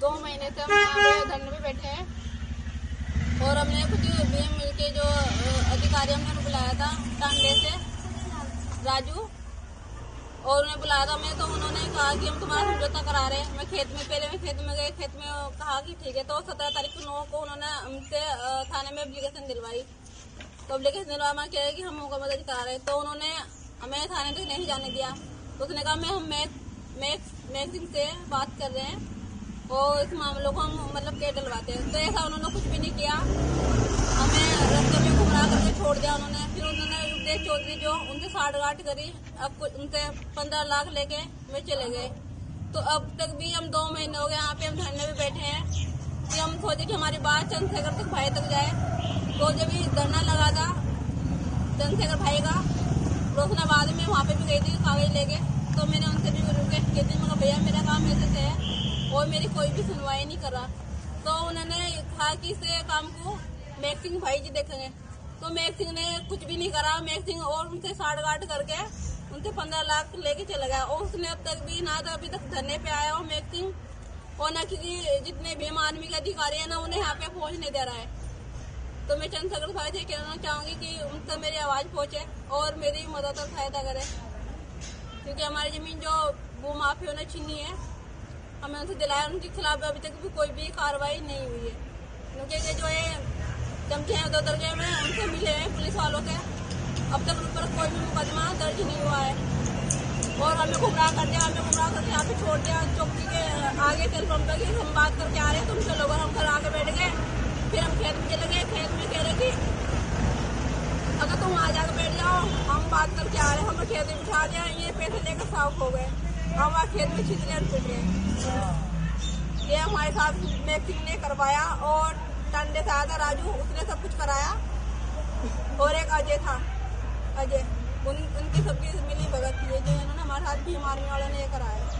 2 महीने से हम यहाँ पे धरने पे बैठे हैं और हमने कुछ बीएम मिलके जो अधिकारी हमने बुलाया था टांडे से राजू, और उन्हें बुलाया था मैं, तो उन्होंने कहा कि हम तुम्हारा समझौता करा रहे हैं। मैं खेत में गए, खेत में कहा कि ठीक है। तो 17 तारीख को 9 को उन्होंने हमसे थाने में एप्लीकेशन दिलवाई। तो एप्लीकेशन दिलवा क्या है कि हम मुकम्मल मदद करा रहे हैं। तो उन्होंने हमें थाने तक नहीं जाने दिया। तो उसने कहा हम मैक्सिम से बात कर रहे हैं और इस मामलों को हम मतलब केस डलवाते हैं। तो ऐसा उन्होंने कुछ भी नहीं किया, हमें रास्ते में गुमराह करके छोड़ दिया उन्होंने। फिर उन्होंने युवराज चौधरी जो उनसे साठगांठ करी, अब उनसे 15 लाख लेके वे चले गए। तो अब तक भी हम 2 महीने हो गए यहाँ पे हम धरने पे बैठे हैं कि हम सोचे कि हमारी बात चंद्रशेखर तक भाई तक जाए। तो जब ये धरना लगा था चंद्रशेखर भाई का, रोशनाबाद में वहाँ पे भी गई थी कागज लेके। तो मैंने उनसे भी रिक्वेस्ट की थी, मगर भैया मेरा काम ऐसे से है और मेरी कोई भी सुनवाई नहीं कर रहा। तो उन्होंने कहा कि इस काम को मैक सिंह भाई जी देखेंगे। तो मैक सिंह ने कुछ भी नहीं करा। मैक सिंह और उनसे साठगांठ करके उनसे 15 लाख लेके चला गया और उसने अब तक भी ना तो अभी तक धरने पे आया और मैक सिंह और ना किसी जितने भी आर्मी के अधिकारी है ना उन्हें यहाँ पे पहुँचने दे रहा है। तो मैं चंद्रशेखर भाई से कहना चाहूंगी कि उन तक मेरी आवाज पहुंचे और मेरी मदद और सहायता करे, क्योंकि हमारी जमीन जो भू माफिया ने छीनी है हमें उनसे दिलाया, उनके खिलाफ अभी तक भी कोई भी कार्रवाई नहीं हुई है। क्योंकि जो है चमचे हैं 2 दर्जे में उनसे मिले हैं पुलिस वालों से, अब तक उन पर कोई भी मुकदमा दर्ज नहीं हुआ है और हमें गुमराह कर दिया। हमें गुमराह करके यहाँ पे छोड़ दिया चौकी के आगे टेलीफोन पर कि हम बात करके आ रहे हैं, तुम चलो। हम घर आके बैठ गए, फिर हम खेत में चले गए। खेत में कह रहे कि अगर तुम आ जाकर बैठ जाओ, हम बात करके आ रहे हैं। हम खेत में बिठा दिया, ये पैसे लेकर साफ हो गए। हम वहाँ खेत में छिटने पिट गए। ये हमारे साथ मैक सिंह ने करवाया और टांडे से आया था राजू, उसने सब कुछ कराया। और एक अजय था, अजय, उनकी सबकी मिली भगत थी जो इन्होंने हमारे साथ भी आर्मी वालों ने ये कराया।